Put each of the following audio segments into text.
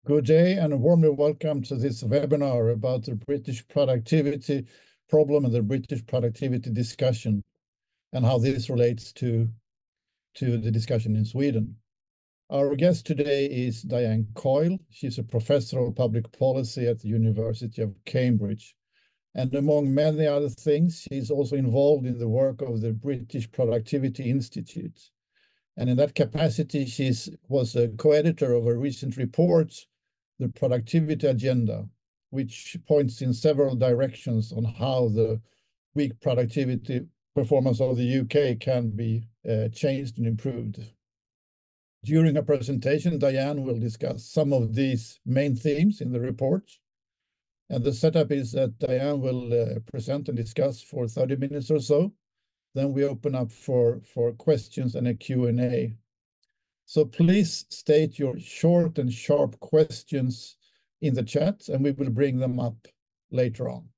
Good day and warmly welcome to this webinar about the British productivity problem and the British productivity discussion and how this relates to the discussion in Sweden. Our guest today is Diane Coyle. She's a professor of public policy at the University of Cambridge. And among many other things, she's also involved in the work of the British Productivity Institute. And in that capacity, she was a co-editor of a recent report, The Productivity Agenda, which points in several directions on how the weak productivity performance of the UK can be changed and improved. During her presentation, Diane will discuss some of these main themes in the report. And the setup is that Diane will present and discuss for 30 minutes or so. Then we open up for questions and a Q&A. So please state your short and sharp questions in the chat, and we will bring them up later on.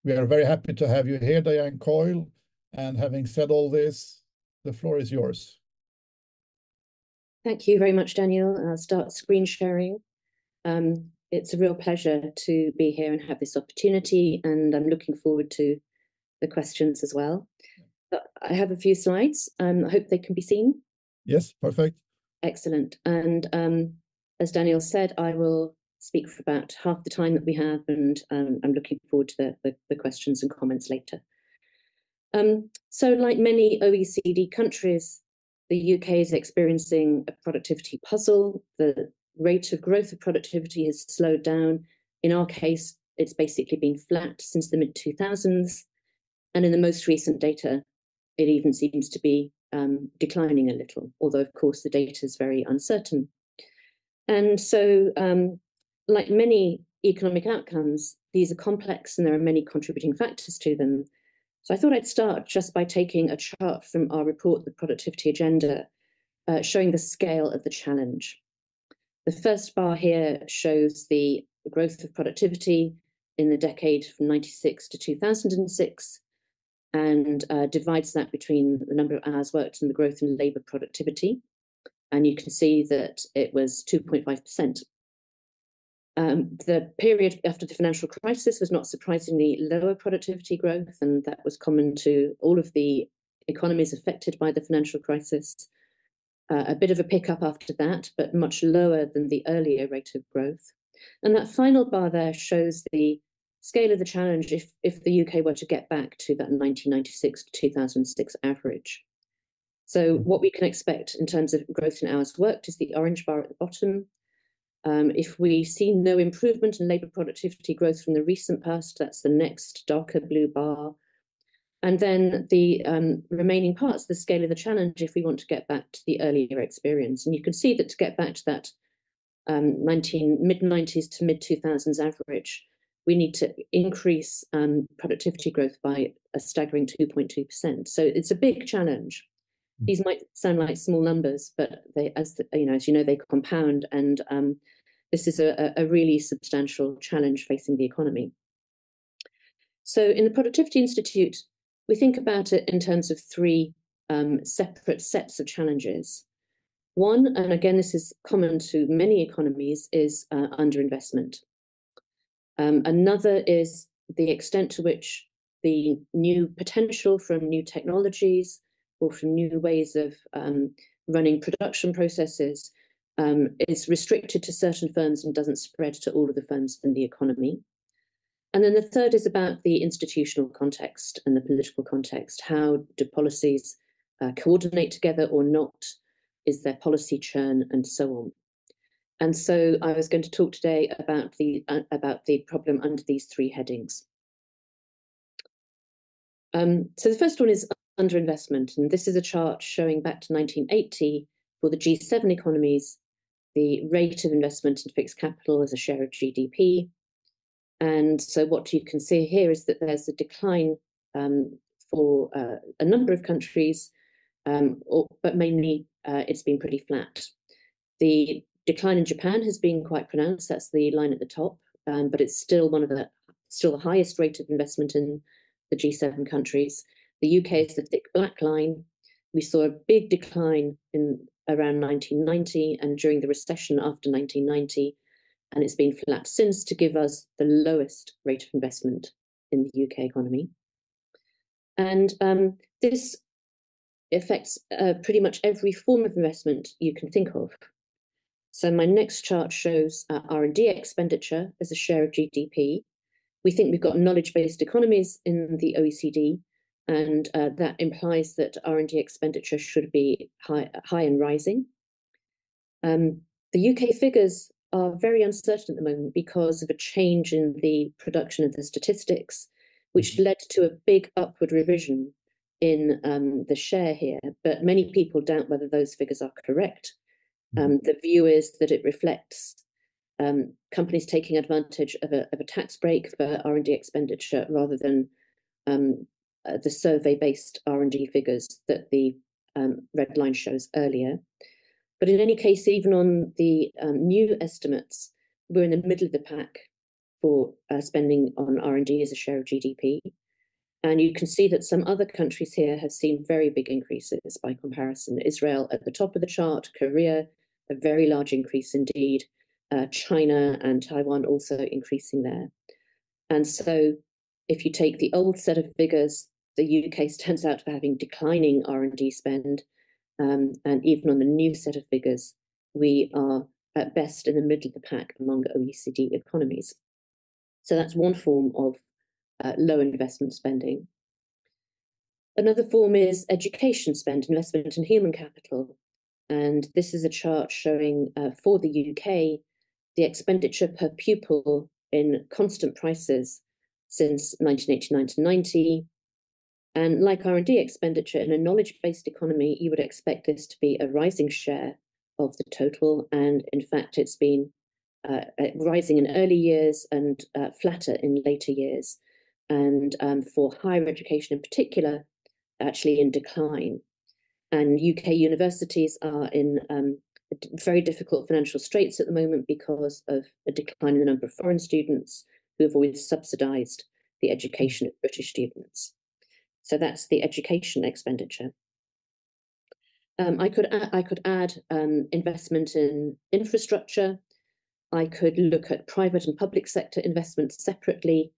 We are very happy to have you here, Diane Coyle. And having said all this, the floor is yours. Thank you very much, Daniel. I'll start screen sharing. It's a real pleasure to be here and have this opportunity, and I'm looking forward to the questions as well. I have a few slides. I hope they can be seen. Yes, perfect. Excellent. And as Daniel said, I will speak for about half the time that we have, and I'm looking forward to the questions and comments later. So like many OECD countries, the UK is experiencing a productivity puzzle. The rate of growth of productivity has slowed down. In our case, it's basically been flat since the mid-2000s. And in the most recent data, it even seems to be declining a little, although, of course, the data is very uncertain. And so, like many economic outcomes, these are complex and there are many contributing factors to them. So I thought I'd start just by taking a chart from our report, The Productivity Agenda, showing the scale of the challenge. The first bar here shows the growth of productivity in the decade from 96 to 2006, and divides that between the number of hours worked and the growth in labour productivity. And you can see that it was 2.5%. The period after the financial crisis was not surprisingly lower productivity growth, and that was common to all of the economies affected by the financial crisis. A bit of a pickup after that, but much lower than the earlier rate of growth. And that final bar there shows the scale of the challenge if the UK were to get back to that 1996 to 2006 average. So what we can expect in terms of growth in hours worked is the orange bar at the bottom. If we see no improvement in labour productivity growth from the recent past, that's the next darker blue bar. And then the remaining parts, the scale of the challenge, if we want to get back to the earlier experience. And you can see that to get back to that mid-90s to mid-2000s average, we need to increase productivity growth by a staggering 2.2%. So it's a big challenge. These might sound like small numbers, but they, as you know, they compound, and this is a really substantial challenge facing the economy. So in the Productivity Institute, we think about it in terms of three separate sets of challenges. One, and again, this is common to many economies, is underinvestment. Another is the extent to which the new potential from new technologies or from new ways of running production processes is restricted to certain firms and doesn't spread to all of the firms in the economy. And then the third is about the institutional context and the political context. How do policies coordinate together or not? Is there policy churn, and so on? And so I was going to talk today about the problem under these three headings. So the first one is underinvestment, and this is a chart showing back to 1980 for the G7 economies, the rate of investment in fixed capital as a share of GDP. And so what you can see here is that there's a decline for a number of countries, but mainly it's been pretty flat. The decline in Japan has been quite pronounced. That's the line at the top, but it's still the highest rate of investment in the G7 countries. The UK is the thick black line. We saw a big decline in around 1990 and during the recession after 1990, and it's been flat since, to give us the lowest rate of investment in the UK economy. And this affects pretty much every form of investment you can think of. So my next chart shows R&D expenditure as a share of GDP. We think we've got knowledge-based economies in the OECD, and that implies that R&D expenditure should be high and rising. The UK figures are very uncertain at the moment because of a change in the production of the statistics, which led to a big upward revision in the share here. But many people doubt whether those figures are correct. The view is that it reflects companies taking advantage of a tax break for R&D expenditure rather than the survey-based R&D figures that the red line shows earlier. But in any case, even on the new estimates, we're in the middle of the pack for spending on R&D as a share of GDP. And you can see that some other countries here have seen very big increases by comparison. Israel at the top of the chart, Korea, a very large increase indeed, China and Taiwan also increasing there. And so if you take the old set of figures, the UK stands out for having declining R&D spend. And even on the new set of figures, we are at best in the middle of the pack among OECD economies. So that's one form of low investment spending. Another form is education spend, investment in human capital. And this is a chart showing for the UK, the expenditure per pupil in constant prices since 1989 to 90. And like R&D expenditure in a knowledge-based economy, you would expect this to be a rising share of the total. And in fact, it's been rising in early years and flatter in later years. And for higher education in particular, actually in decline. And UK universities are in very difficult financial straits at the moment because of a decline in the number of foreign students who have always subsidised the education of British students. So that's the education expenditure. I could add investment in infrastructure. I could look at private and public sector investments separately.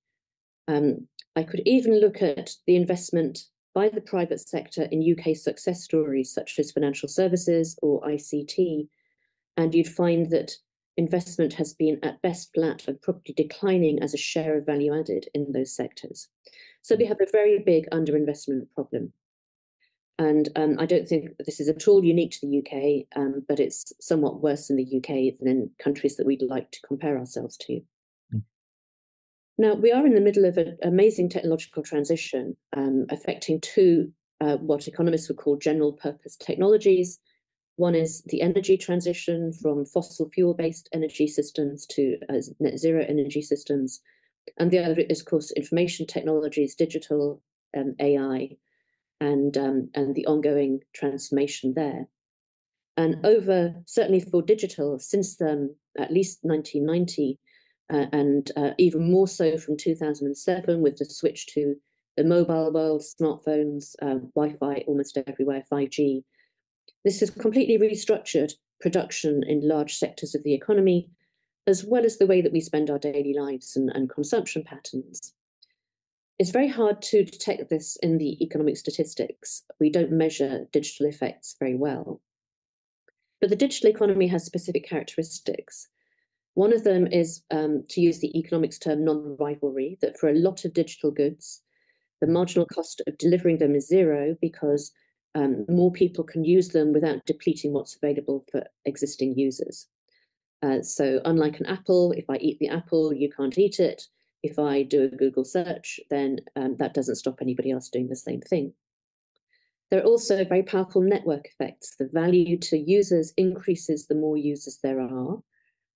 I could even look at the investment by the private sector in UK success stories such as financial services or ICT. And you'd find that investment has been at best flat and probably declining as a share of value added in those sectors. So we have a very big underinvestment problem. And I don't think this is at all unique to the UK, but it's somewhat worse in the UK than in countries that we'd like to compare ourselves to. Now, we are in the middle of an amazing technological transition affecting two what economists would call general purpose technologies. One is the energy transition from fossil fuel-based energy systems to net zero energy systems. And the other is, of course, information technologies, digital, AI, and the ongoing transformation there. And certainly for digital, since at least 1990, and even more so from 2007 with the switch to the mobile world, smartphones, Wi-Fi almost everywhere, 5G. This has completely restructured production in large sectors of the economy, as well as the way that we spend our daily lives and consumption patterns. It's very hard to detect this in the economic statistics. We don't measure digital effects very well. But the digital economy has specific characteristics. One of them is, to use the economics term, non-rivalry, that for a lot of digital goods, the marginal cost of delivering them is zero because more people can use them without depleting what's available for existing users. So unlike an apple, if I eat the apple, you can't eat it. If I do a Google search, then that doesn't stop anybody else doing the same thing. There are also very powerful network effects. The value to users increases the more users there are.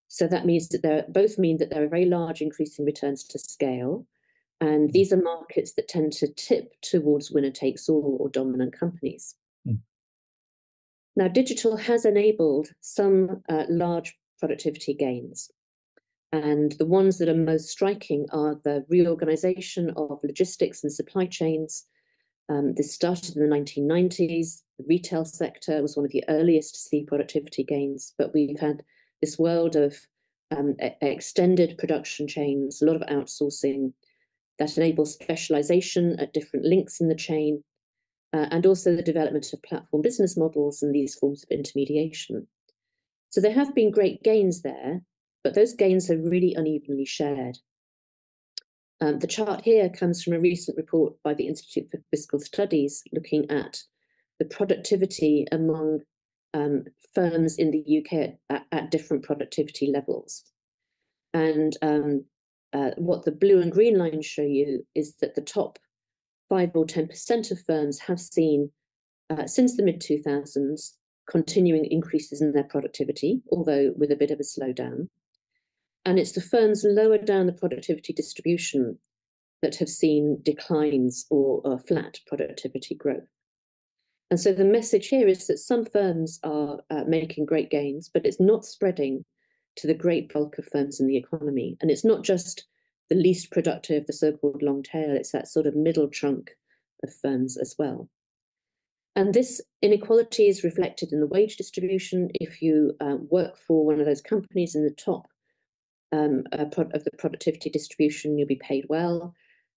So that means that there are very large increasing returns to scale. And these are markets that tend to tip towards winner takes all or dominant companies. Now, digital has enabled some large productivity gains. And the ones that are most striking are the reorganization of logistics and supply chains. This started in the 1990s. The retail sector was one of the earliest to see productivity gains, but we've had this world of extended production chains, a lot of outsourcing that enables specialization at different links in the chain, and also the development of platform business models and these forms of intermediation. So there have been great gains there, but those gains are really unevenly shared. The chart here comes from a recent report by the Institute for Fiscal Studies looking at the productivity among firms in the UK at different productivity levels. And what the blue and green lines show you is that the top 5 or 10% of firms have seen, since the mid-2000s, continuing increases in their productivity, although with a bit of a slowdown. And it's the firms lower down the productivity distribution that have seen declines or flat productivity growth. And so the message here is that some firms are making great gains, but it's not spreading to the great bulk of firms in the economy. And it's not just the least productive, the so-called long tail, it's that sort of middle chunk of firms as well. And this inequality is reflected in the wage distribution. If you work for one of those companies in the top of the productivity distribution, you'll be paid well.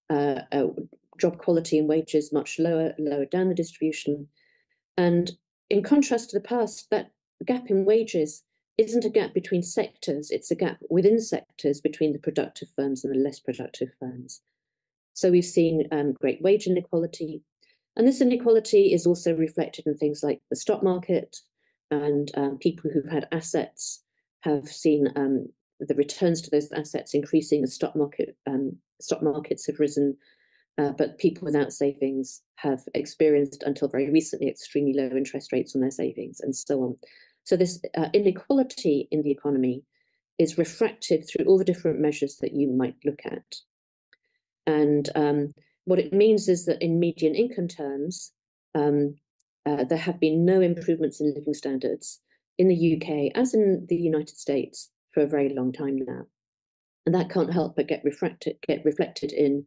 Job quality and wages much lower down the distribution. And in contrast to the past, that gap in wages isn't a gap between sectors, it's a gap within sectors between the productive firms and the less productive firms. So we've seen great wage inequality. And this inequality is also reflected in things like the stock market, and people who've had assets have seen the returns to those assets increasing as stock markets have risen, but people without savings have experienced until very recently extremely low interest rates on their savings and so on. So this inequality in the economy is refracted through all the different measures that you might look at. And what it means is that in median income terms, there have been no improvements in living standards in the UK, as in the United States, for a very long time now. And that can't help but get reflected in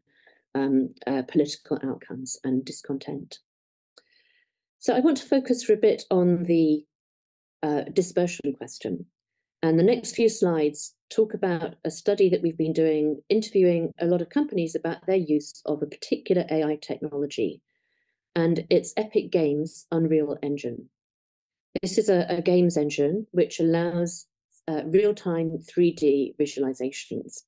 political outcomes and discontent. So I want to focus for a bit on the dispersion question. And the next few slides talk about a study that we've been doing, interviewing a lot of companies about their use of a particular AI technology, and it's Epic Games' Unreal Engine. This is a games engine which allows real-time 3D visualizations.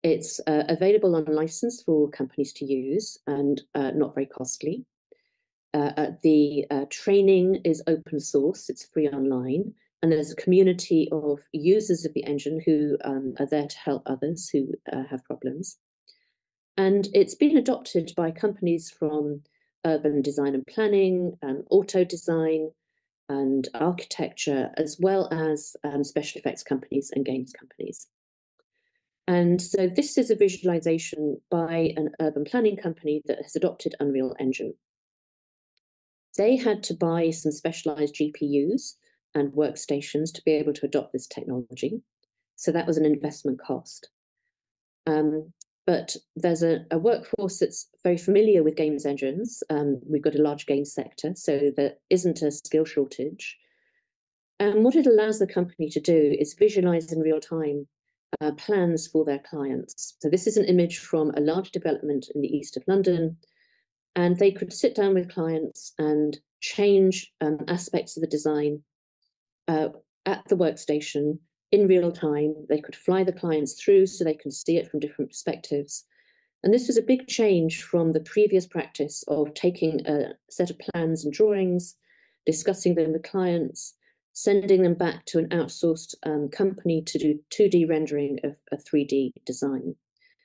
It's available on license for companies to use and not very costly. The training is open source, it's free online, and there's a community of users of the engine who are there to help others who have problems. And it's been adopted by companies from urban design and planning, auto design, and architecture, as well as special effects companies and games companies. And so this is a visualization by an urban planning company that has adopted Unreal Engine. They had to buy some specialized GPUs and workstations to be able to adopt this technology. So that was an investment cost. But there's a workforce that's very familiar with games engines. We've got a large games sector, so there isn't a skill shortage. And what it allows the company to do is visualize in real time plans for their clients. So this is an image from a large development in the east of London, and they could sit down with clients and change aspects of the design at the workstation in real time. They could fly the clients through so they can see it from different perspectives. And this was a big change from the previous practice of taking a set of plans and drawings, discussing them with clients, sending them back to an outsourced company to do 2D rendering of a 3D design,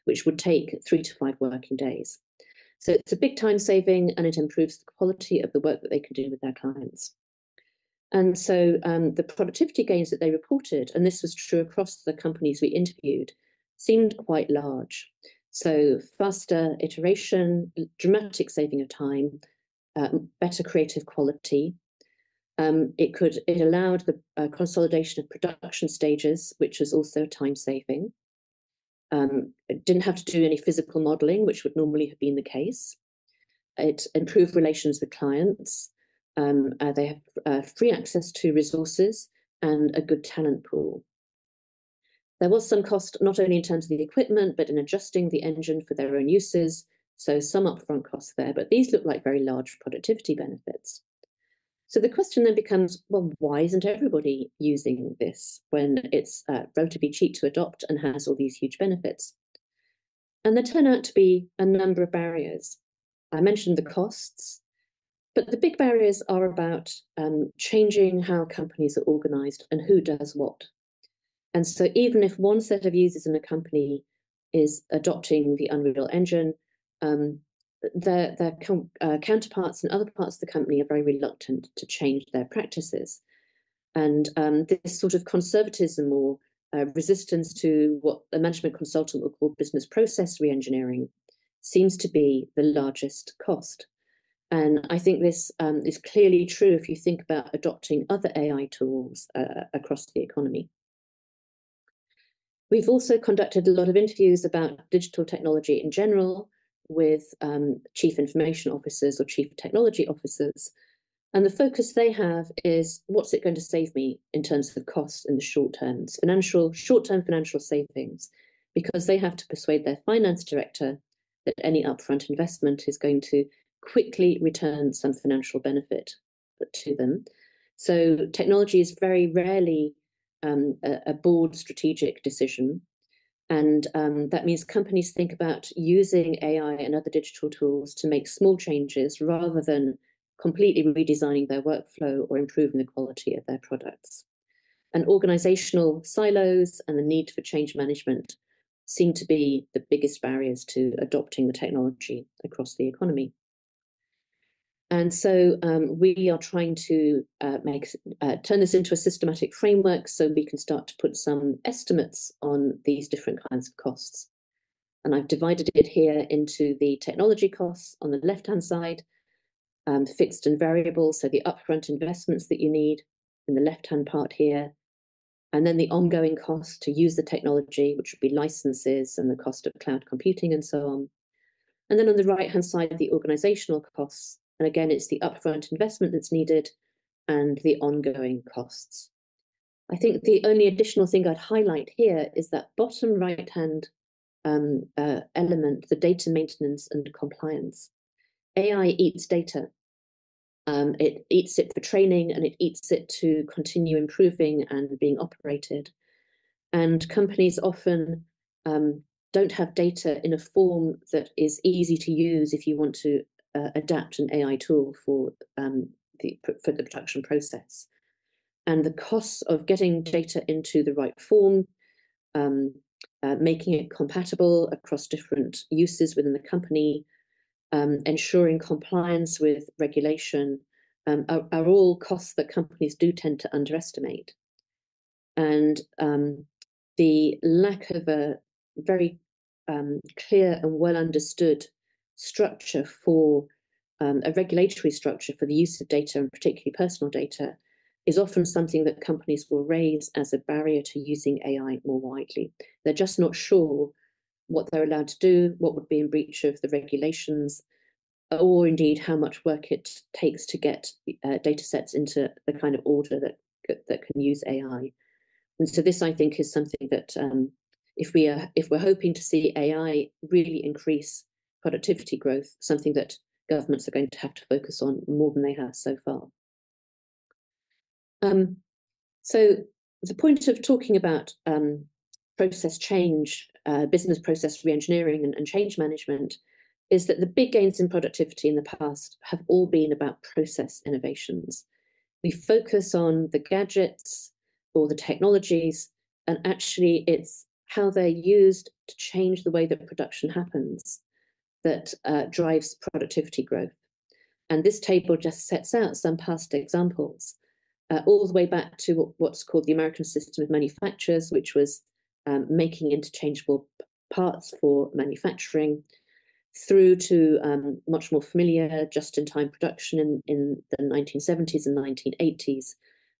which would take 3 to 5 working days. So it's a big time saving, and it improves the quality of the work that they can do with their clients. And so the productivity gains that they reported, and this was true across the companies we interviewed, seemed quite large. So faster iteration, dramatic saving of time, better creative quality. It allowed the consolidation of production stages, which was also time saving. It didn't have to do any physical modeling, which would normally have been the case. It improved relations with clients. They have free access to resources and a good talent pool. There was some cost, not only in terms of the equipment, but in adjusting the engine for their own uses. So some upfront costs there, but these look like very large productivity benefits. So the question then becomes, well, why isn't everybody using this when it's relatively cheap to adopt and has all these huge benefits? And there turn out to be a number of barriers. I mentioned the costs, but the big barriers are about changing how companies are organized and who does what. And so even if one set of users in a company is adopting the Unreal Engine, their counterparts in other parts of the company are very reluctant to change their practices. And this sort of conservatism or resistance to what a management consultant would call business process reengineering seems to be the largest cost. And I think this is clearly true if you think about adopting other AI tools across the economy. We've also conducted a lot of interviews about digital technology in general with chief information officers or chief technology officers. And the focus they have is, what's it going to save me in terms of costs in the short term, short-term financial savings, because they have to persuade their finance director that any upfront investment is going to quickly return some financial benefit to them. So technology is very rarely a board strategic decision. And that means companies think about using AI and other digital tools to make small changes rather than completely redesigning their workflow or improving the quality of their products. And organizational silos and the need for change management seem to be the biggest barriers to adopting the technology across the economy. And so we are trying to turn this into a systematic framework so we can start to put some estimates on these different kinds of costs. And I've divided it here into the technology costs on the left-hand side, fixed and variable, so the upfront investments that you need in the left-hand part here, and then the ongoing cost to use the technology, which would be licenses and the cost of cloud computing and so on. And then on the right-hand side, the organizational costs. And again, it's the upfront investment that's needed and the ongoing costs. I think the only additional thing I'd highlight here is that bottom right-hand element, the data maintenance and compliance. AI eats data. It eats it for training and it eats it to continue improving and being operated. And companies often don't have data in a form that is easy to use if you want to adapt an AI tool for the production process. And the costs of getting data into the right form, making it compatible across different uses within the company, ensuring compliance with regulation are all costs that companies do tend to underestimate. And the lack of a very clear and well understood structure for a regulatory structure for the use of data, and particularly personal data, is often something that companies will raise as a barrier to using AI more widely. They're just not sure what they're allowed to do, what would be in breach of the regulations, or indeed how much work it takes to get data sets into the kind of order that can use AI. And so this, I think, is something that if we're hoping to see AI really increase productivity growth, something that governments are going to have to focus on more than they have so far. So the point of talking about process change, business process reengineering and change management is that the big gains in productivity in the past have all been about process innovations. We focus on the gadgets or the technologies, and actually it's how they're used to change the way that production happens that drives productivity growth. And this table just sets out some past examples, all the way back to what's called the American system of manufactures, which was making interchangeable parts for manufacturing, through to much more familiar just-in-time production in the 1970s and 1980s,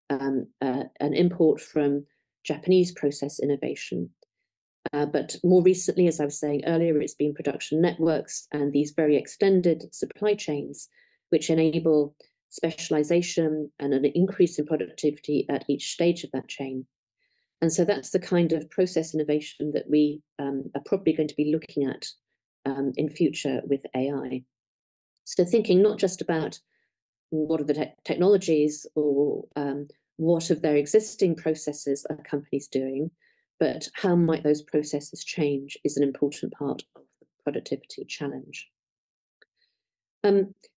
an import from Japanese process innovation. But more recently, as I was saying earlier, it's been production networks and these very extended supply chains, which enable specialization, and an increase in productivity at each stage of that chain. And so that's the kind of process innovation that we are probably going to be looking at in future with AI. So thinking not just about what are the technologies or what of their existing processes are companies doing, but how might those processes change is an important part of the productivity challenge.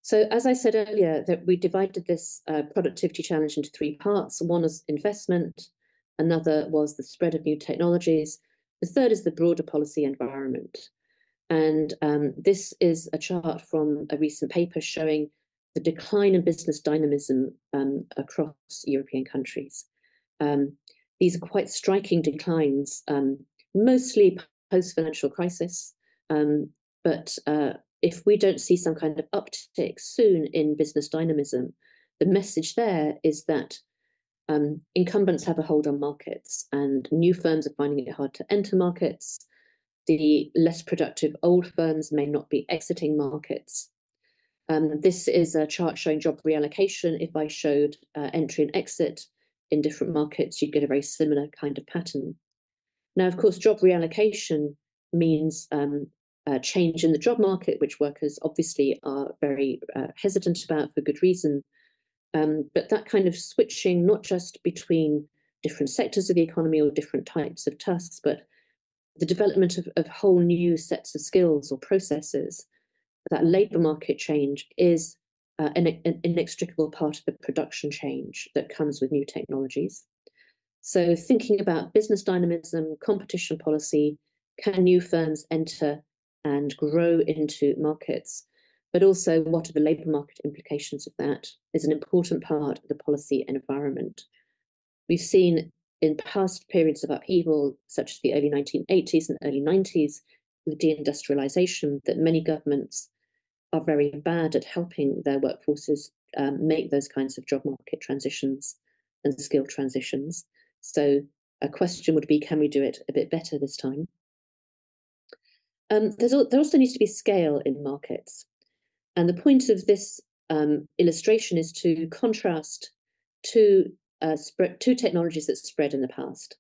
So as I said earlier, that we divided this productivity challenge into three parts. One is investment, another was the spread of new technologies, the third is the broader policy environment. And this is a chart from a recent paper showing the decline in business dynamism across European countries. These are quite striking declines, mostly post-financial crisis, but if we don't see some kind of uptick soon in business dynamism, the message there is that incumbents have a hold on markets and new firms are finding it hard to enter markets. The less productive old firms may not be exiting markets. This is a chart showing job reallocation. If I showed entry and exit in different markets, you'd get a very similar kind of pattern. Now, of course, job reallocation means a change in the job market, which workers obviously are very hesitant about for good reason. But that kind of switching, not just between different sectors of the economy or different types of tasks, but the development of whole new sets of skills or processes, that labour market change is an inextricable part of the production change that comes with new technologies. So thinking about business dynamism, competition policy, can new firms enter and grow into markets, but also what are the labour market implications of that is an important part of the policy environment. We've seen in past periods of upheaval, such as the early 1980s and early 90s, with deindustrialization, that many governments are very bad at helping their workforces make those kinds of job market transitions and skill transitions. So a question would be, can we do it a bit better this time? There also needs to be scale in markets. And the point of this illustration is to contrast two technologies that spread in the past.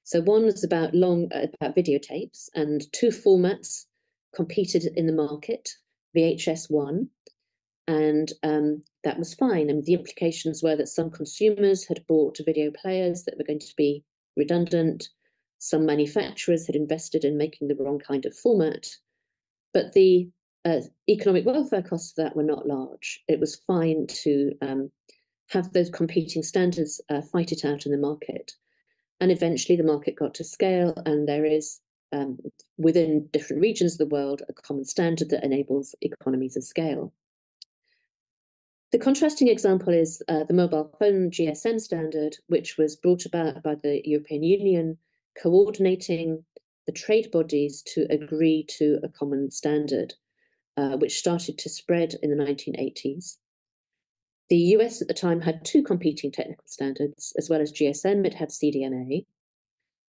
So one was about videotapes, and two formats competed in the market, VHS1, and that was fine. And the implications were that some consumers had bought video players that were going to be redundant. Some manufacturers had invested in making the wrong kind of format, but the economic welfare costs of that were not large. It was fine to have those competing standards fight it out in the market. And eventually the market got to scale, and there is, within different regions of the world, a common standard that enables economies of scale. The contrasting example is the mobile phone GSM standard, which was brought about by the European Union, coordinating the trade bodies to agree to a common standard, which started to spread in the 1980s. The US at the time had two competing technical standards, as well as GSM, it had CDMA.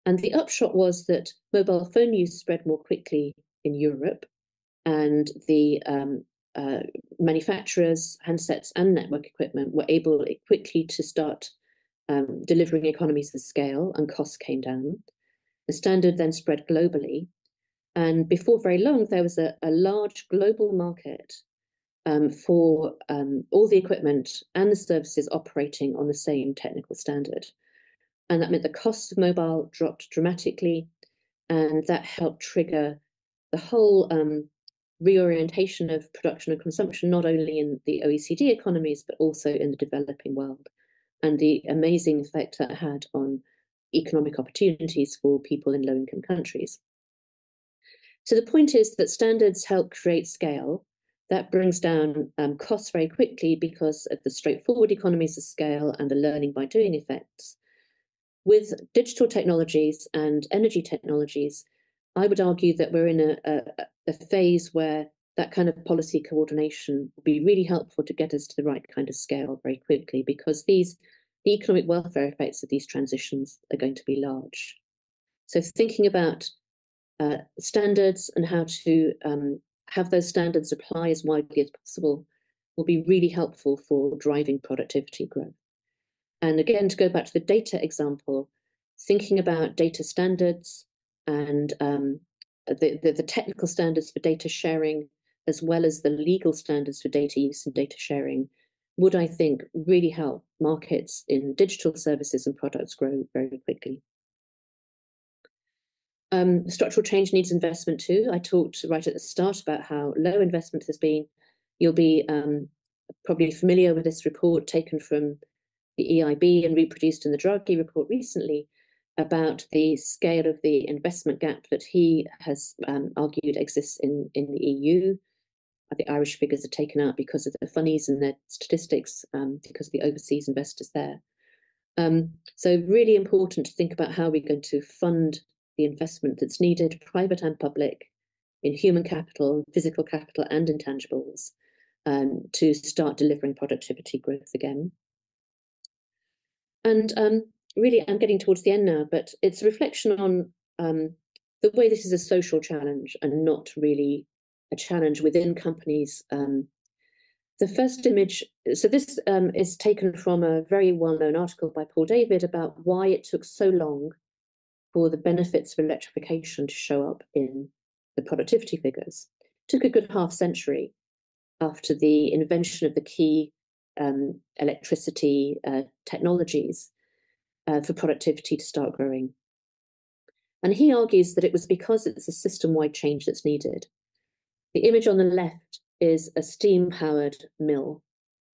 And the upshot was that mobile phone use spread more quickly in Europe, and the manufacturers, handsets and network equipment were able quickly to start delivering economies of scale, and costs came down. The standard then spread globally. And before very long, there was a large global market for all the equipment and the services operating on the same technical standard. And that meant the cost of mobile dropped dramatically, and that helped trigger the whole reorientation of production and consumption, not only in the OECD economies, but also in the developing world, and the amazing effect that had on economic opportunities for people in low-income countries. So the point is that standards help create scale. That brings down costs very quickly because of the straightforward economies of scale and the learning by doing effects. With digital technologies and energy technologies, I would argue that we're in a phase where that kind of policy coordination will be really helpful to get us to the right kind of scale very quickly, because the economic welfare effects of these transitions are going to be large. So thinking about standards and how to have those standards apply as widely as possible will be really helpful for driving productivity growth. And again, to go back to the data example, thinking about data standards and the technical standards for data sharing, as well as the legal standards for data use and data sharing, would, I think, really help markets in digital services and products grow very quickly. Structural change needs investment too. I talked right at the start about how low investment has been. You'll be probably familiar with this report taken from the EIB and reproduced in the Draghi report recently about the scale of the investment gap that he has argued exists in the EU. The Irish figures are taken out because of the funnies and their statistics, because of the overseas investors there. So really important to think about how we're going to fund the investment that's needed, private and public, in human capital, physical capital, and intangibles, to start delivering productivity growth again. And really, I'm getting towards the end now, but it's a reflection on the way this is a social challenge and not really a challenge within companies. The first image, so this is taken from a very well-known article by Paul David about why it took so long for the benefits of electrification to show up in the productivity figures. It took a good half century after the invention of the key electricity technologies for productivity to start growing. And he argues that it was because it's a system-wide change that's needed. The image on the left is a steam-powered mill.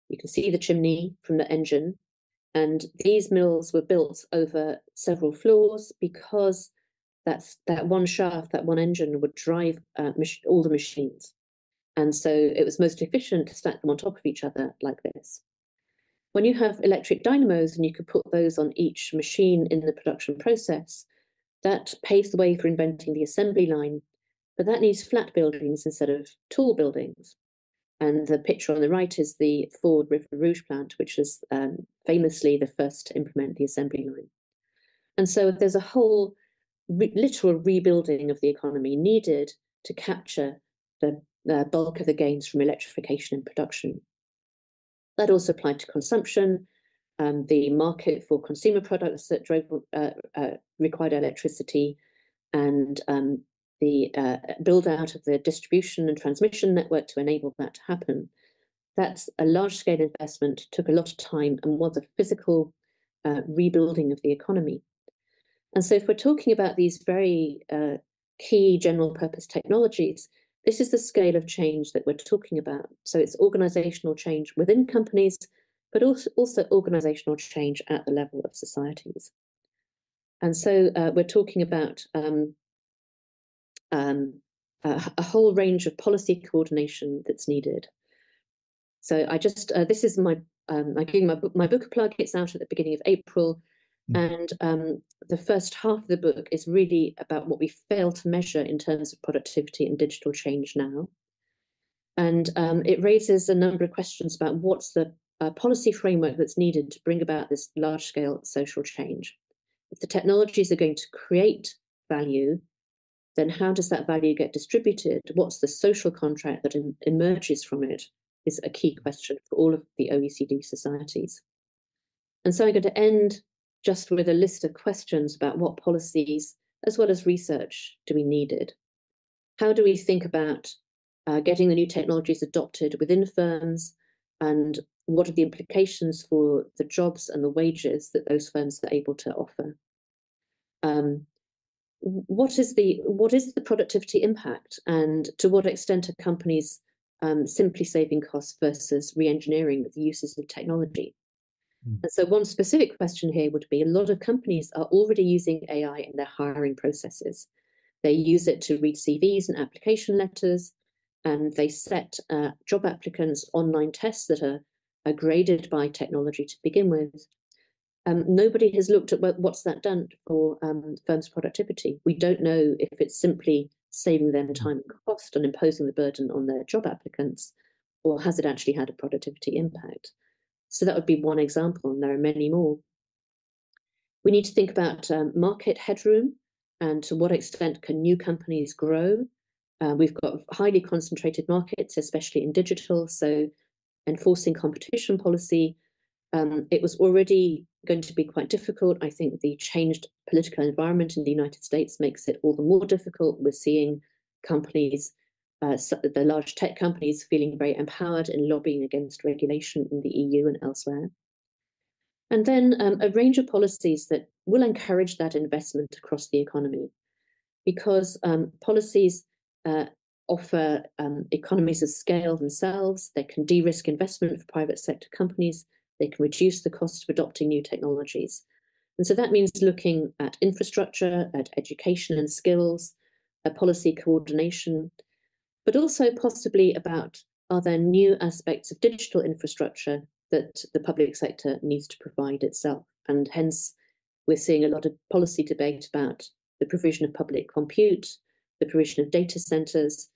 You can see the chimney from the engine. And these mills were built over several floors because that one shaft, that one engine would drive all the machines. And so it was most efficient to stack them on top of each other like this. When you have electric dynamos and you could put those on each machine in the production process, that paves the way for inventing the assembly line, but that needs flat buildings instead of tall buildings. And the picture on the right is the Ford River Rouge plant, which was famously the first to implement the assembly line. And so there's a whole literal rebuilding of the economy needed to capture the bulk of the gains from electrification in production. That also applied to consumption, the market for consumer products that required electricity, and the build out of the distribution and transmission network to enable that to happen. That's a large-scale investment, took a lot of time, and was a physical rebuilding of the economy. And so if we're talking about these very key general-purpose technologies, this is the scale of change that we're talking about. So it's organizational change within companies, but also organizational change at the level of societies. And so we're talking about a whole range of policy coordination that's needed. So I just, this is I'm giving my book a plug. It's out at the beginning of April. And the first half of the book is really about what we fail to measure in terms of productivity and digital change now. And it raises a number of questions about what's the policy framework that's needed to bring about this large-scale social change. If the technologies are going to create value, then how does that value get distributed? What's the social contract that emerges from it is a key question for all of the OECD societies. And so I'm going to end just with a list of questions about what policies, as well as research, do we needed? How do we think about getting the new technologies adopted within firms, and what are the implications for the jobs and the wages that those firms are able to offer? What is the productivity impact, and to what extent are companies simply saving costs versus re-engineering the uses of technology? And so one specific question here would be, a lot of companies are already using AI in their hiring processes. They use it to read CVs and application letters, and they set job applicants online tests that are graded by technology to begin with. Nobody has looked at what's that done for firms' productivity. We don't know if it's simply saving them time and cost and imposing the burden on their job applicants, or has it actually had a productivity impact? So that would be one example, and there are many more. We need to think about market headroom, and to what extent can new companies grow? We've got highly concentrated markets, especially in digital, so enforcing competition policy. It was already going to be quite difficult. I think the changed political environment in the United States makes it all the more difficult. We're seeing companies, the large tech companies, feeling very empowered in lobbying against regulation in the EU and elsewhere. And then a range of policies that will encourage that investment across the economy, because policies offer economies of scale themselves. They can de-risk investment for private sector companies. They can reduce the cost of adopting new technologies. And so that means looking at infrastructure, at education and skills, at policy coordination, but also possibly about, are there new aspects of digital infrastructure that the public sector needs to provide itself? And hence, we're seeing a lot of policy debate about the provision of public compute, the provision of data centers.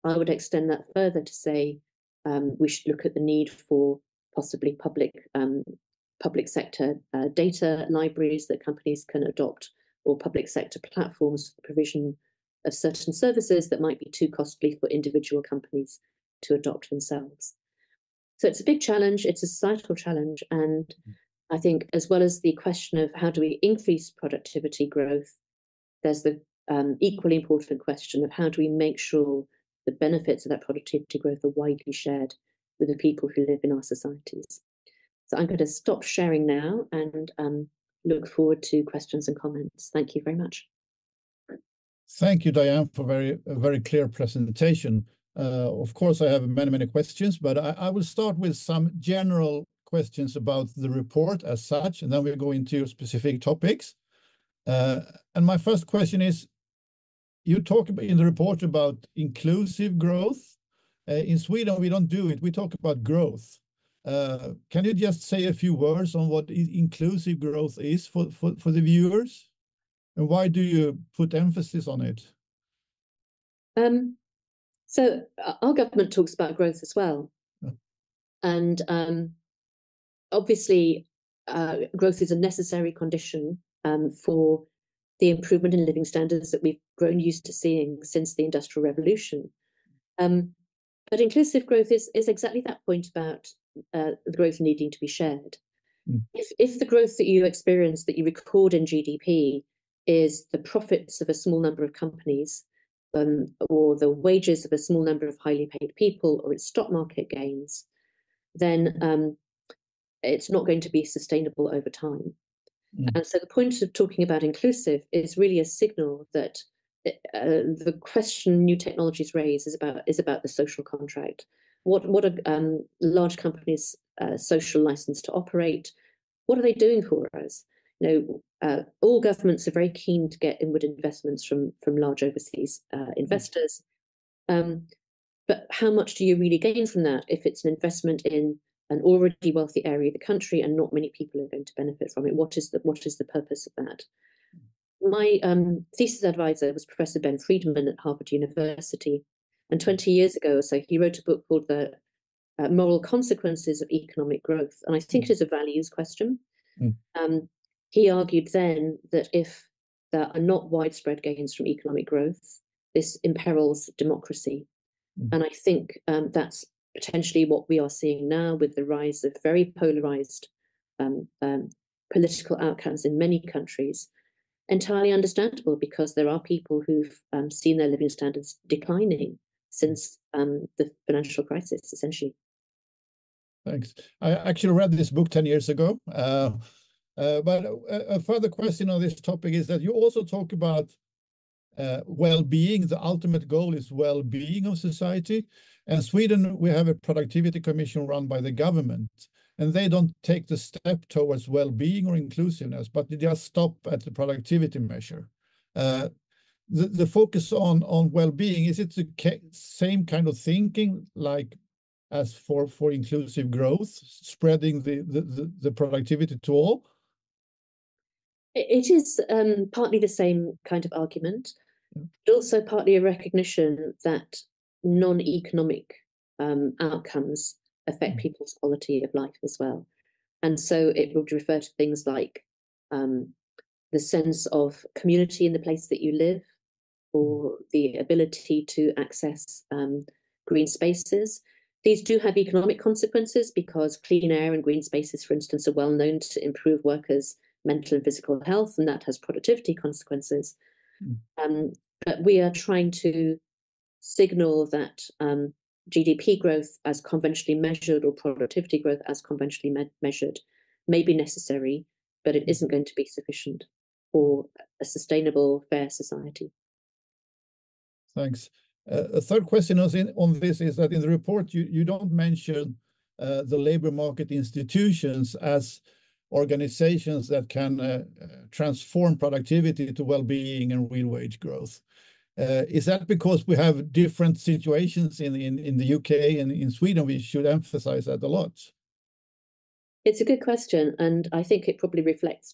I would extend that further to say we should look at the need for possibly public sector data libraries that companies can adopt, or public sector platforms for the provision of certain services that might be too costly for individual companies to adopt themselves. So it's a big challenge, it's a societal challenge, and I think as well as the question of how do we increase productivity growth, there's the equally important question of how do we make sure the benefits of that productivity growth are widely shared with the people who live in our societies. So I'm going to stop sharing now and look forward to questions and comments. Thank you very much. Thank you, Diane, for a very clear presentation. Of course, I have many questions, but I will start with some general questions about the report as such, and then we'll go into specific topics. And my first question is, you talk about, in the report, about inclusive growth. In Sweden, we don't do it. We talk about growth. Can you just say a few words on what inclusive growth is for the viewers? And why do you put emphasis on it? So our government talks about growth as well. Yeah. And obviously, growth is a necessary condition for the improvement in living standards that we've grown used to seeing since the Industrial Revolution. But inclusive growth is exactly that point about the growth needing to be shared. Mm. If the growth that you experience, that you record in GDP, is the profits of a small number of companies, or the wages of a small number of highly paid people, or its stock market gains, then it's not going to be sustainable over time. Mm. And so the point of talking about inclusive is really a signal that the question new technologies raise is about the social contract. What are large companies' social license to operate? What are they doing for us? All governments are very keen to get inward investments from large overseas investors. But how much do you really gain from that if it's an investment in an already wealthy area of the country and not many people are going to benefit from it? What is the purpose of that? My thesis advisor was Professor Ben Friedman at Harvard University, and 20 years ago or so, he wrote a book called The Moral Consequences of Economic Growth, and I think it is a values question. Mm. He argued then that if there are not widespread gains from economic growth, this imperils democracy. Mm. And I think that's potentially what we are seeing now with the rise of very polarized political outcomes in many countries. Entirely understandable, because there are people who've seen their living standards declining since the financial crisis, essentially. Thanks. I actually read this book 10 years ago. But a further question on this topic is that you also talk about well-being. The ultimate goal is well-being of society. And Sweden, we have a productivity commission run by the government, and they don't take the step towards well-being or inclusiveness, but they just stop at the productivity measure. The focus on well-being, is it the same kind of thinking like as for inclusive growth, spreading the productivity to all? It is partly the same kind of argument, but also partly a recognition that non-economic outcomes affect people's quality of life as well. And so it would refer to things like the sense of community in the place that you live, or the ability to access green spaces, These do have economic consequences because clean air and green spaces, for instance, are well known to improve workers' mental and physical health, and that has productivity consequences. But we are trying to signal that GDP growth as conventionally measured or productivity growth as conventionally measured may be necessary, but it isn't going to be sufficient for a sustainable, fair society. Thanks. A third question on this is that in the report, you don't mention the labor market institutions as organizations that can transform productivity to well-being and real wage growth. Is that because we have different situations in the UK and in Sweden? We should emphasize that a lot. It's a good question, and I think it probably reflects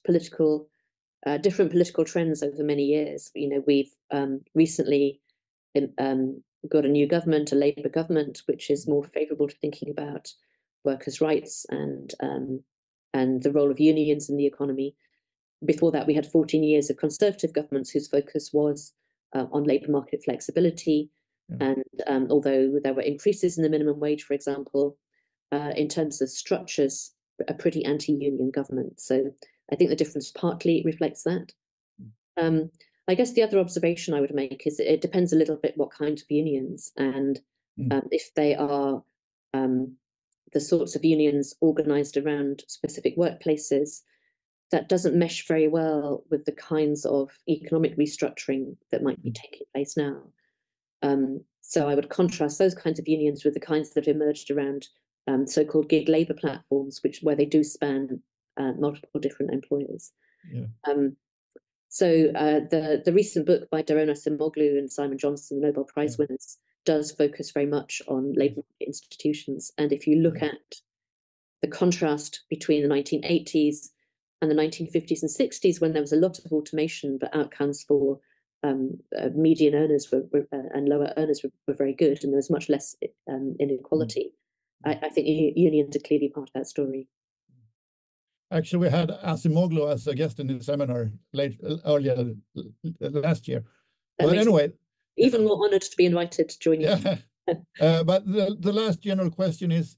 different political trends over many years. You know, we've recently got a new government, a Labour government, which is more favourable to thinking about workers' rights and the role of unions in the economy. Before that, we had 14 years of Conservative governments whose focus was on labour market flexibility. And although there were increases in the minimum wage, for example, in terms of structures, a pretty anti-union government. So I think the difference partly reflects that. I guess the other observation I would make is it depends a little bit what kind of unions, and if they are the sorts of unions organised around specific workplaces, that doesn't mesh very well with the kinds of economic restructuring that might be taking place now. So I would contrast those kinds of unions with the kinds that have emerged around so-called gig labour platforms, where they do span multiple different employers. So the recent book by Diane Coyle and Simon Johnson, the Nobel Prize winners, does focus very much on labour market institutions. And if you look at the contrast between the 1980s and the 1950s and 60s, when there was a lot of automation, but outcomes for median earners and lower earners were very good, and there was much less inequality. I think unions are clearly part of that story. Actually, we had Asimoglu as a guest in the seminar earlier last year. But anyway, even more honoured to be invited to join you. But the last general question is,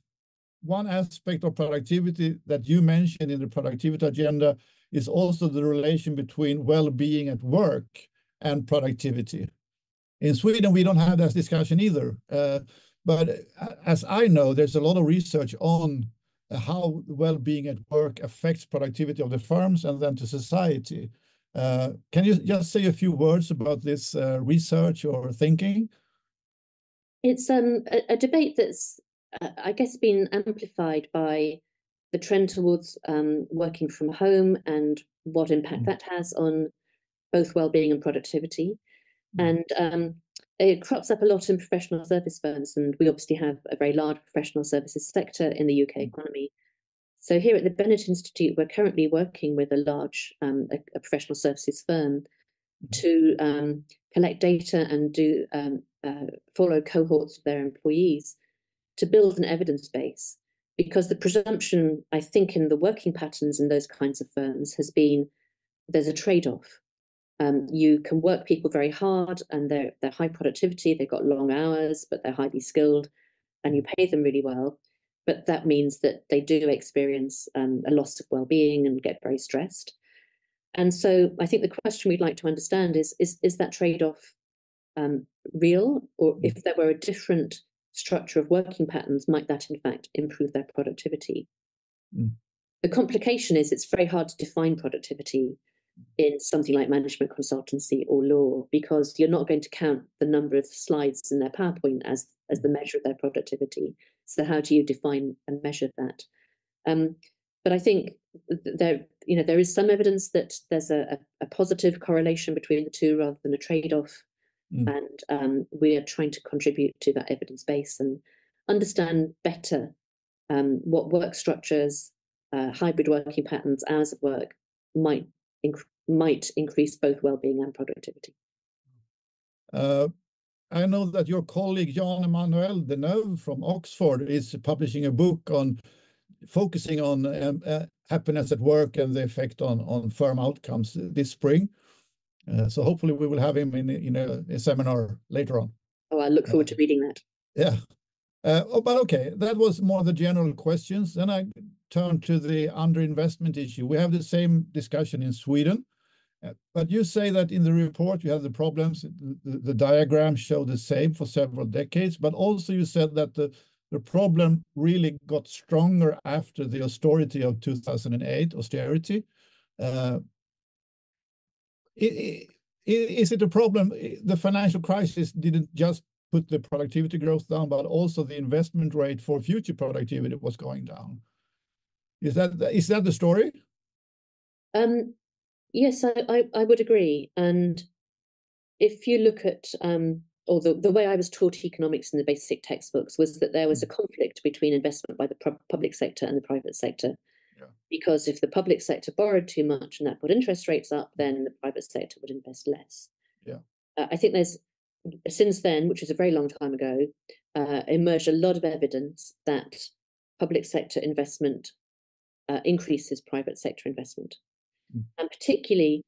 one aspect of productivity that you mentioned in the productivity agenda is also the relation between well-being at work and productivity. In Sweden, we don't have that discussion either. But as I know, there's a lot of research on how well-being at work affects productivity of the firms and then to society. Can you just say a few words about this research or thinking? It's a debate that's, I guess, been amplified by the trend towards working from home and what impact that has on both well-being and productivity. And it crops up a lot in professional service firms, and we obviously have a very large professional services sector in the UK economy. So here at the Bennett Institute, we're currently working with a large a professional services firm to collect data and do follow cohorts of their employees to build an evidence base. Because the presumption, I think, in the working patterns in those kinds of firms has been there's a trade-off. You can work people very hard and they're high productivity, they've got long hours, but they're highly skilled and you pay them really well. But that means that they do experience a loss of well-being and get very stressed. And so I think the question we'd like to understand is that trade-off real? Or if there were a different structure of working patterns, might that in fact improve their productivity? The complication is it's very hard to define productivity in something like management consultancy or law, because you're not going to count the number of slides in their PowerPoint as the measure of their productivity. So how do you define and measure that? But I think there is some evidence that there's a positive correlation between the two rather than a trade-off. And we are trying to contribute to that evidence base and understand better what work structures, hybrid working patterns, hours of work might increase both well-being and productivity. I know that your colleague Jan Emmanuel Deneuve from Oxford is publishing a book on focusing on happiness at work and the effect on firm outcomes this spring. So hopefully we will have him in a seminar later on. Oh, I look forward to reading that. Yeah. But okay, that was more the general questions. Then I turn to the underinvestment issue. We have the same discussion in Sweden, but you say that in the report you have the problems. The diagrams show the same for several decades, but also you said that the problem really got stronger after the austerity of 2008, austerity. Is it a problem? The financial crisis didn't just put the productivity growth down, but also the investment rate for future productivity was going down. Is that the story? Yes, I would agree. And if you look at, or the way I was taught economics in the basic textbooks was that there was a conflict between investment by the public sector and the private sector. Yeah. Because if the public sector borrowed too much and that put interest rates up, then the private sector would invest less. Yeah. I think there's, since then, which is a very long time ago, emerged a lot of evidence that public sector investment increases private sector investment. And particularly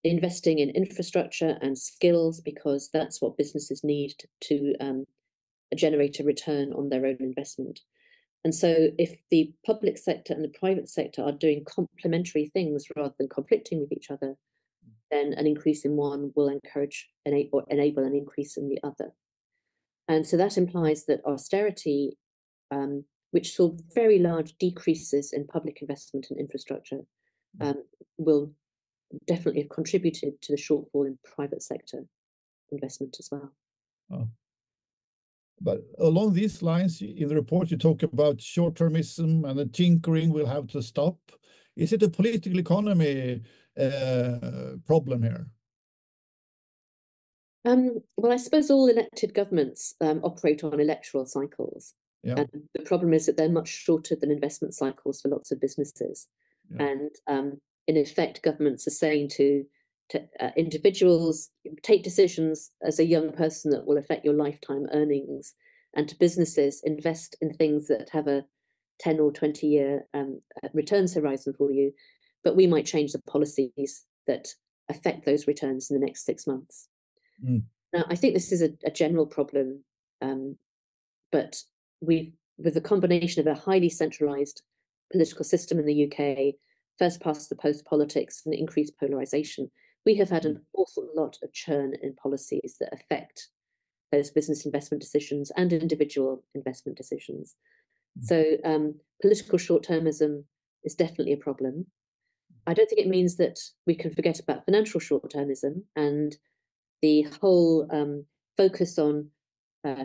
investing in infrastructure and skills, because that's what businesses need to generate a return on their own investment. And so if the public sector and the private sector are doing complementary things rather than conflicting with each other, then an increase in one will enable an increase in the other. And so that implies that austerity, which saw very large decreases in public investment in infrastructure, will definitely have contributed to the shortfall in private sector investment as well. Oh. But along these lines, in the report, you talk about short-termism and the tinkering will have to stop. Is it a political economy problem here? Well, I suppose all elected governments operate on electoral cycles. Yeah. And the problem is that they're much shorter than investment cycles for lots of businesses. Yeah. And in effect, governments are saying to individuals, take decisions as a young person that will affect your lifetime earnings, and to businesses, invest in things that have a 10 or 20-year returns horizon for you, but we might change the policies that affect those returns in the next 6 months. Now, I think this is a general problem, but with the combination of a highly centralised political system in the UK, first past the post politics and increased polarisation, we have had an awful lot of churn in policies that affect those business investment decisions and individual investment decisions. So political short-termism is definitely a problem. I don't think it means that we can forget about financial short-termism and the whole focus on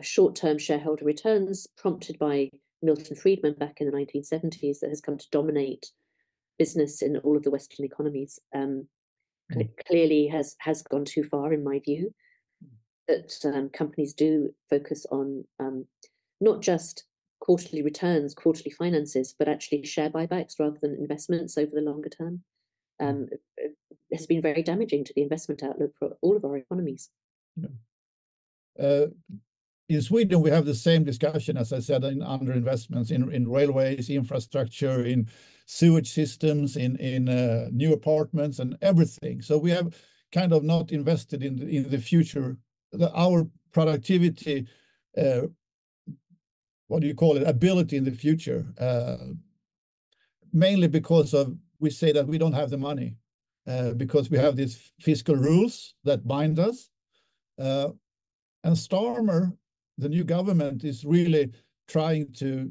short-term shareholder returns prompted by Milton Friedman back in the 1970s that has come to dominate business in all of the Western economies. Clearly has gone too far, in my view, that companies do focus on not just quarterly returns, quarterly finances, but actually share buybacks rather than investments over the longer term. It has been very damaging to the investment outlook for all of our economies. Yeah. In Sweden, we have the same discussion, as I said, in underinvestments in railways, infrastructure, in sewage systems, in new apartments and everything. So we have kind of not invested in the future. Our productivity, what do you call it, ability in the future, mainly because we say that we don't have the money, because we have these fiscal rules that bind us. And Starmer, the new government, is really trying to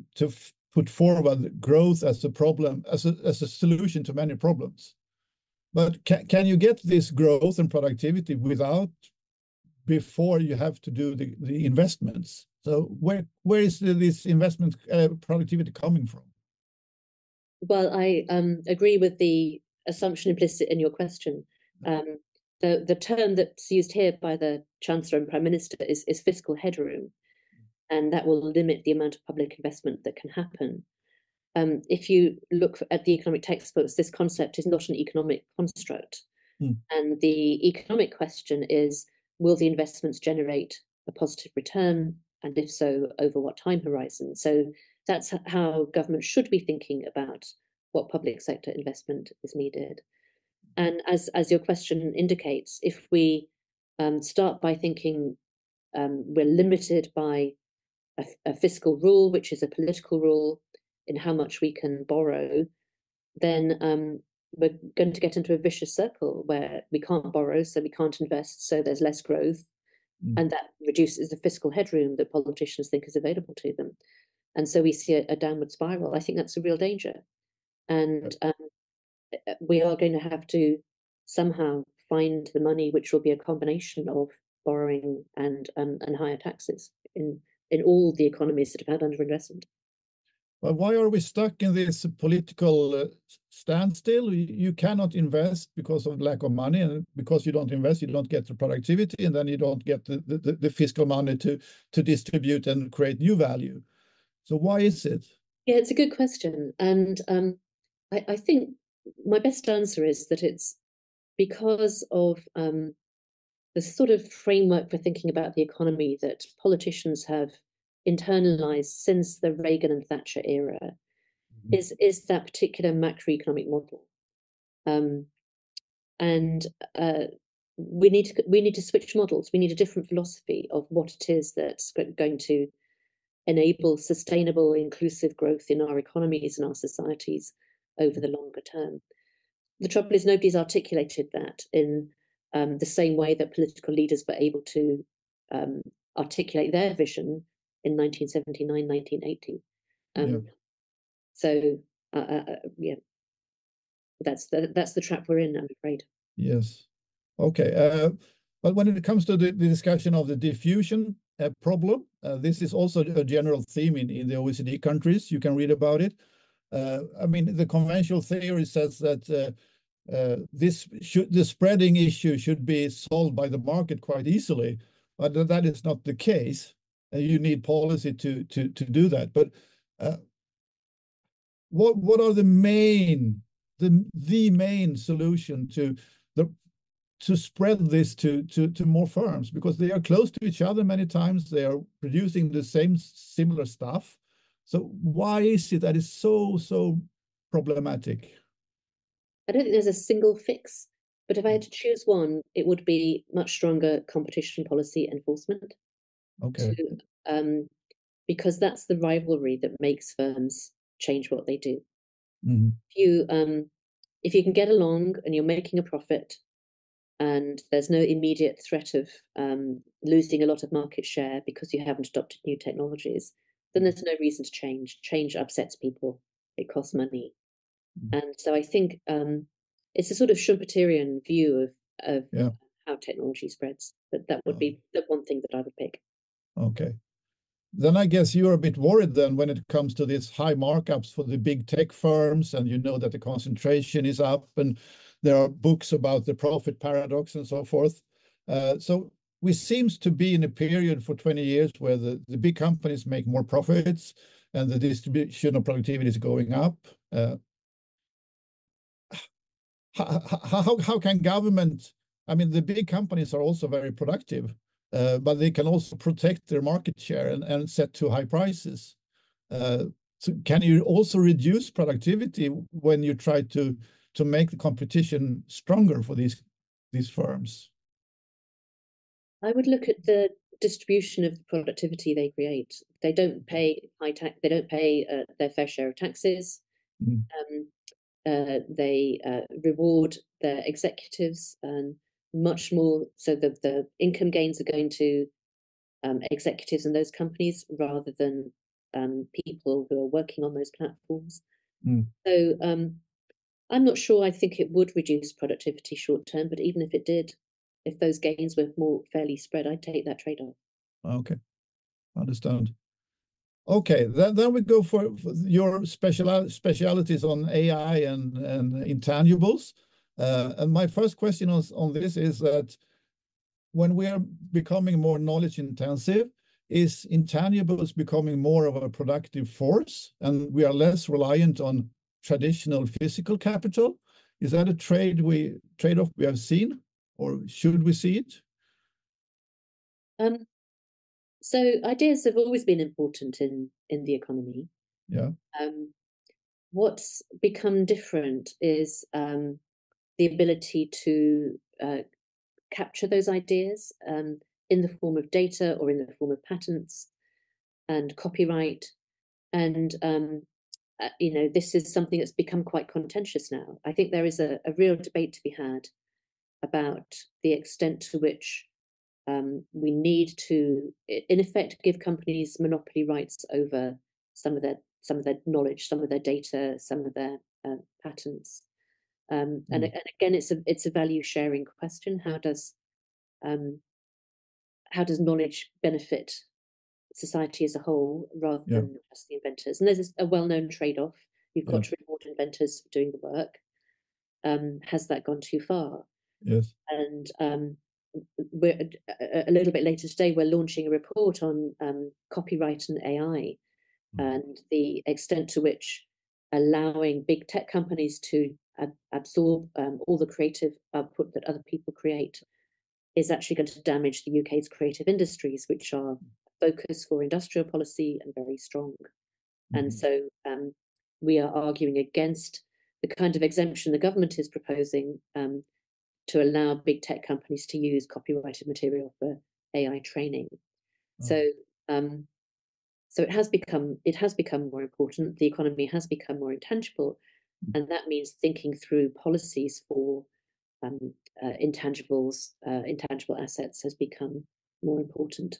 put forward growth as a problem, as a solution to many problems. But can you get this growth and productivity before you have to do the investments? So where is this investment productivity coming from? Well, I agree with the assumption implicit in your question. The term that's used here by the Chancellor and Prime Minister is fiscal headroom, and that will limit the amount of public investment that can happen. If you look at the economic textbooks, this concept is not an economic construct. And the economic question is, will the investments generate a positive return? And if so, over what time horizon? So that's how government should be thinking about what public sector investment is needed. And as your question indicates, if we start by thinking we're limited by a fiscal rule, which is a political rule in how much we can borrow, then we're going to get into a vicious circle where we can't borrow, so we can't invest, so there's less growth, and that reduces the fiscal headroom that politicians think is available to them. And so we see a downward spiral. I think that's a real danger. And we are going to have to somehow find the money, which will be a combination of borrowing and higher taxes in all the economies that have had underinvestment. But why are we stuck in this political standstill? You cannot invest because of lack of money, and because you don't invest, you don't get the productivity, and then you don't get the fiscal money to distribute and create new value. So why is it? Yeah, it's a good question. And I think my best answer is that it's because of the sort of framework for thinking about the economy that politicians have internalized since the Reagan and Thatcher era, is that particular macroeconomic model. And we need to switch models. We need a different philosophy of what it is that's going to enable sustainable, inclusive growth in our economies and our societies over the longer term. The trouble is nobody's articulated that in the same way that political leaders were able to articulate their vision in 1979, 1980. So, yeah, that's the trap we're in, I'm afraid. Yes. Okay. But when it comes to the discussion of the diffusion problem, this is also a general theme in the OECD countries. You can read about it. I mean, the conventional theory says that the spreading issue should be solved by the market quite easily, but that is not the case. You need policy to do that. But what are the main solution to spread this to more firms, because they are close to each other many times. They are producing the similar stuff. So why is it that it's so problematic? I don't think there's a single fix, but if I had to choose one, it would be much stronger competition policy enforcement. Okay. Because that's the rivalry that makes firms change what they do. Mm-hmm. If you can get along and you're making a profit, and there's no immediate threat of losing a lot of market share because you haven't adopted new technologies, then there's no reason to change. Change upsets people. It costs money. And so I think it's a sort of Schumpeterian view of how technology spreads. But that would be the one thing that I would pick. Okay. Then I guess you're a bit worried then when it comes to these high markups for the big tech firms, and you know that the concentration is up, and there are books about the profit paradox and so forth. So we seems to be in a period for 20 years where the big companies make more profits and the distribution of productivity is going up. How can government, I mean, the big companies are also very productive, but they can also protect their market share and set too high prices. So can you also reduce productivity when you try to make the competition stronger for these firms? I would look at the distribution of the productivity they create. They don't pay high tax. They don't pay their fair share of taxes. They reward their executives much more, so that the income gains are going to executives in those companies rather than people who are working on those platforms. So I'm not sure I think it would reduce productivity short term, but even if it did, if those gains were more fairly spread, I'd take that trade-off. Okay, understand. Okay, then we go for your specialities on AI and intangibles. And my first question on this is that when we are becoming more knowledge intensive, is intangibles becoming more of a productive force, and we are less reliant on traditional physical capital? Is that a trade-off we have seen, or should we see it? So ideas have always been important in the economy. Yeah. What's become different is the ability to capture those ideas in the form of data or in the form of patents. and copyright. And, this is something that's become quite contentious now. I think there is a real debate to be had about the extent to which we need to, in effect, give companies monopoly rights over some of their knowledge, some of their data, some of their patents. And again, it's a value sharing question. How does knowledge benefit society as a whole rather than just the inventors? And there's a well-known trade-off. You've got to reward inventors for doing the work. Has that gone too far? Yes. And we're a little bit later today, we're launching a report on copyright and AI and the extent to which allowing big tech companies to absorb all the creative output that other people create is actually going to damage the UK's creative industries, which are focus for industrial policy and very strong. And so we are arguing against the kind of exemption the government is proposing to allow big tech companies to use copyrighted material for AI training. So it has become more important. The economy has become more intangible, and that means thinking through policies for intangible assets has become more important.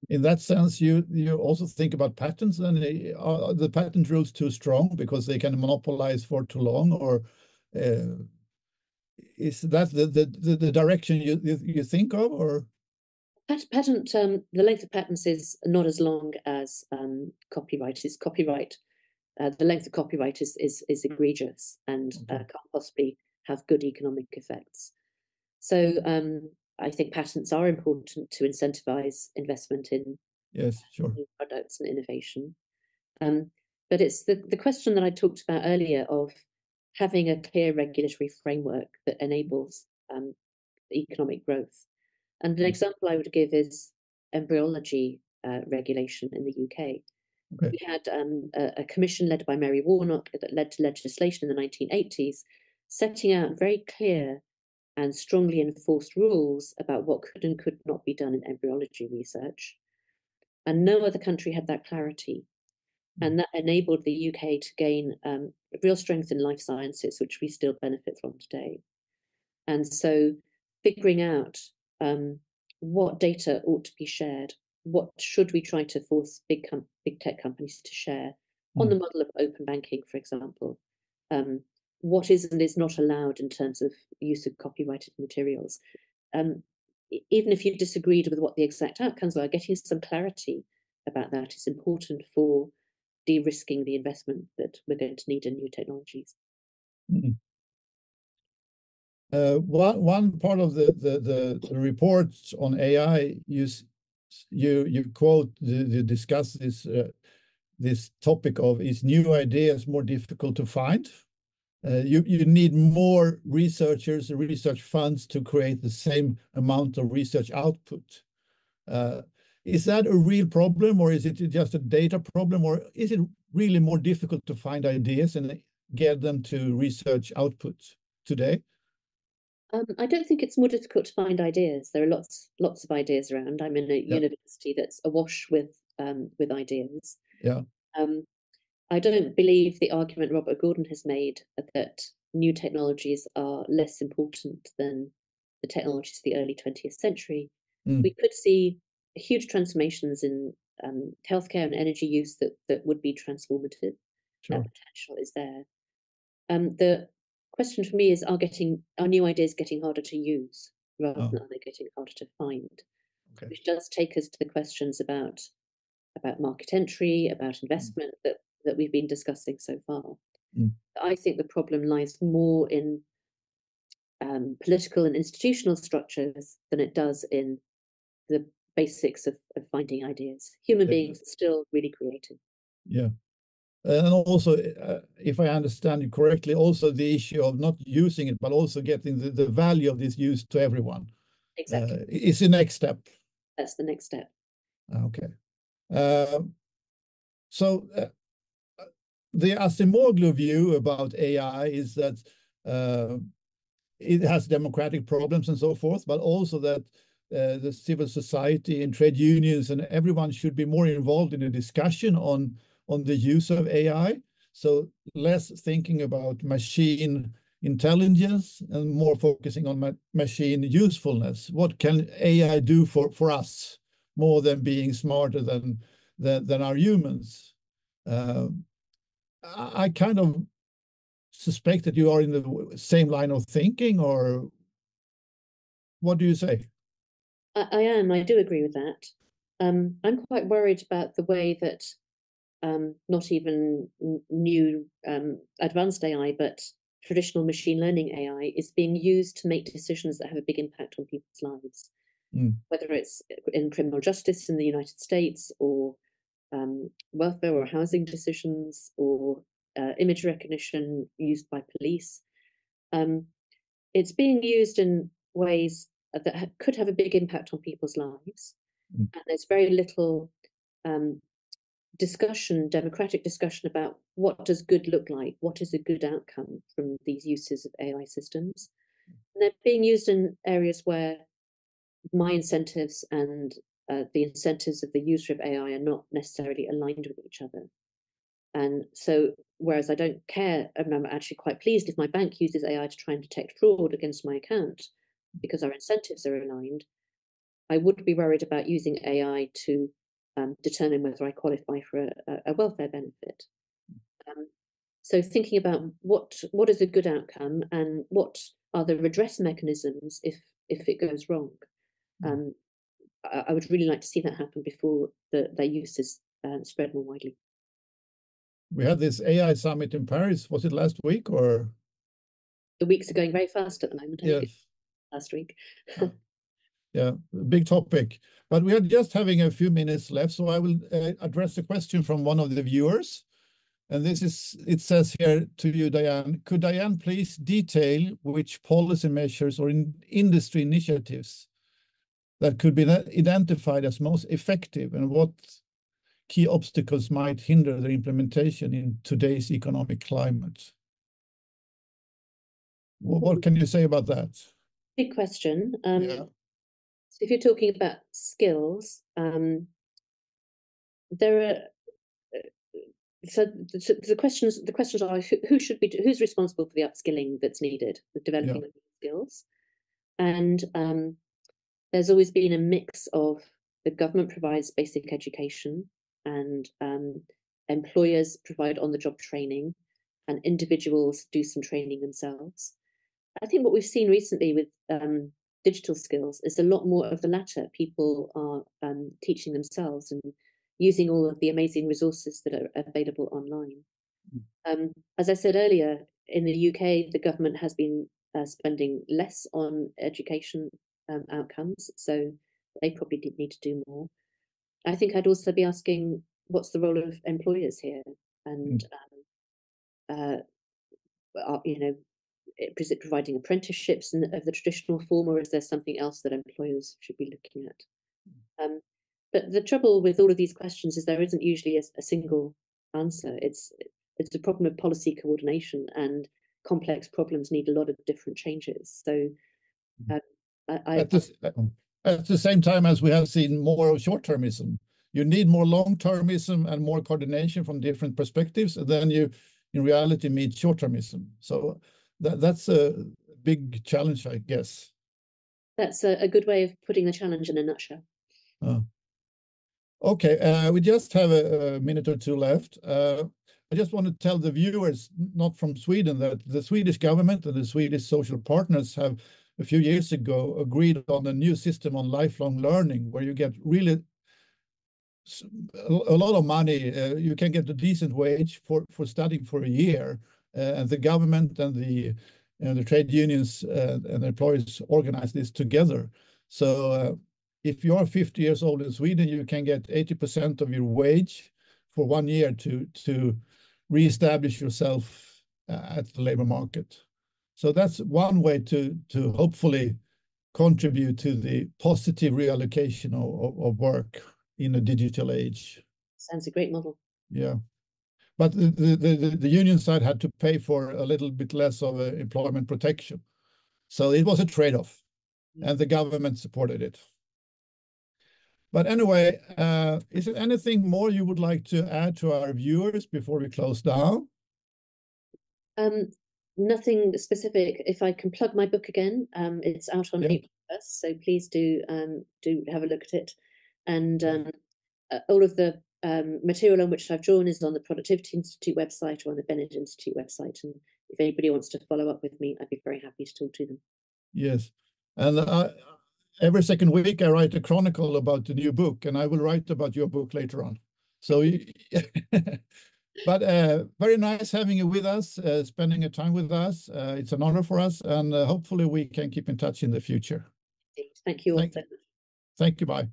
In that sense, you also think about patents, and are the patent rules too strong because they can monopolize for too long, or is that the direction you think of, or? Patent, the length of patents is not as long as copyright. It's copyright. The length of copyright is egregious and can't possibly have good economic effects. So I think patents are important to incentivize investment in new products and innovation. But it's the question that I talked about earlier of having a clear regulatory framework that enables economic growth. And an example I would give is embryology regulation in the UK. Okay. We had a commission led by Mary Warnock that led to legislation in the 1980s, setting out very clear and strongly enforced rules about what could and could not be done in embryology research. And no other country had that clarity. And that enabled the UK to gain real strength in life sciences, which we still benefit from today. And so figuring out what data ought to be shared, what should we try to force big tech companies to share on the model of open banking, for example, what is and is not allowed in terms of use of copyrighted materials. Even if you disagreed with what the exact outcomes are, getting some clarity about that is important for de-risking the investment that we're going to need in new technologies. One part of the reports on AI, you quote, you discuss this topic of, is new ideas more difficult to find? You need more researchers, research funds to create the same amount of research output. Is that a real problem, or is it just a data problem, or is it really more difficult to find ideas and get them to research output today? I don't think it's more difficult to find ideas. There are lots of ideas around. I'm in a university that's awash with ideas. Yeah. I don't believe the argument Robert Gordon has made that new technologies are less important than the technologies of the early 20th century. We could see huge transformations in healthcare and energy use that would be transformative. That potential is there. The question for me is, are new ideas getting harder to use rather than are they getting harder to find? Okay. Which does take us to the questions about market entry, about investment that we've been discussing so far. I think the problem lies more in political and institutional structures than it does in the basics of finding ideas. Human beings are still really creative. Yeah. And also, if I understand you correctly, also the issue of not using it, but also getting the value of this use to everyone. Exactly. Is the next step. That's the next step. Okay. So the Acemoglu view about AI is that it has democratic problems and so forth, but also that the civil society and trade unions and everyone should be more involved in a discussion on the use of AI. So less thinking about machine intelligence and more focusing on machine usefulness. What can AI do for us more than being smarter than our humans? I kind of suspect that you are in the same line of thinking, or what do you say? I am. I do agree with that. I'm quite worried about the way that not even new advanced AI, but traditional machine learning AI is being used to make decisions that have a big impact on people's lives, whether it's in criminal justice in the United States or welfare or housing decisions or image recognition used by police. It's being used in ways that could have a big impact on people's lives. And there's very little discussion, democratic discussion about what does good look like, what is a good outcome from these uses of AI systems. And they're being used in areas where my incentives and the incentives of the user of AI are not necessarily aligned with each other. And so, whereas I don't care, I'm actually quite pleased if my bank uses AI to try and detect fraud against my account because our incentives are aligned, I would be worried about using AI to determine whether I qualify for a welfare benefit. So thinking about what is a good outcome and what are the redress mechanisms if it goes wrong. I would really like to see that happen before their use is spread more widely. We had this AI summit in Paris. Was it last week or? The weeks are going very fast at the moment. I think it's last week. Yeah, big topic. But we are just having a few minutes left, so I will address a question from one of the viewers. And it says here to you, Diane, could Diane please detail which policy measures or industry initiatives that could be identified as most effective and what key obstacles might hinder their implementation in today's economic climate? What can you say about that? Big question. Yeah. So if you're talking about skills, there are so the questions are who's responsible for the upskilling that's needed, the developing of skills, and there's always been a mix of the government provides basic education and employers provide on-the-job training, and individuals do some training themselves. I think what we've seen recently with digital skills is a lot more of the latter. People are teaching themselves and using all of the amazing resources that are available online. As I said earlier, in the UK, the government has been spending less on education outcomes, so they probably need to do more. I think I'd also be asking, what's the role of employers here? And, is it providing apprenticeships of the traditional form, or is there something else that employers should be looking at? But the trouble with all of these questions is there isn't usually a single answer. It's a problem of policy coordination, and complex problems need a lot of different changes. So at the same time as we have seen more of short-termism, you need more long-termism and more coordination from different perspectives, and then you in reality meet short-termism. So that's a big challenge, I guess. That's a good way of putting the challenge in a nutshell. Okay, we just have a minute or two left. I just want to tell the viewers, not from Sweden, that the Swedish government and the Swedish social partners have a few years ago agreed on a new system on lifelong learning, where you get really a lot of money. You can get a decent wage for studying for a year, and the government and the trade unions and the employers organize this together. So if you are 50 years old in Sweden, you can get 80% of your wage for 1 year to reestablish yourself at the labor market. So that's one way to hopefully contribute to the positive reallocation of work in a digital age. Sounds a great model. Yeah. But the union side had to pay for a little bit less of employment protection. So it was a trade-off, and the government supported it. But anyway, is there anything more you would like to add to our viewers before we close down? Nothing specific. If I can plug my book again, it's out on April 1st, so please do have a look at it. And all of the material on which I've drawn is on the Productivity Institute website or on the Bennett Institute website. And if anybody wants to follow up with me, I'd be very happy to talk to them. Yes, and every second week I write a chronicle about the new book, and I will write about your book later on. So. But very nice having you with us, spending a time with us. It's an honor for us, and hopefully we can keep in touch in the future. Thank you all so much. Thank you. Bye.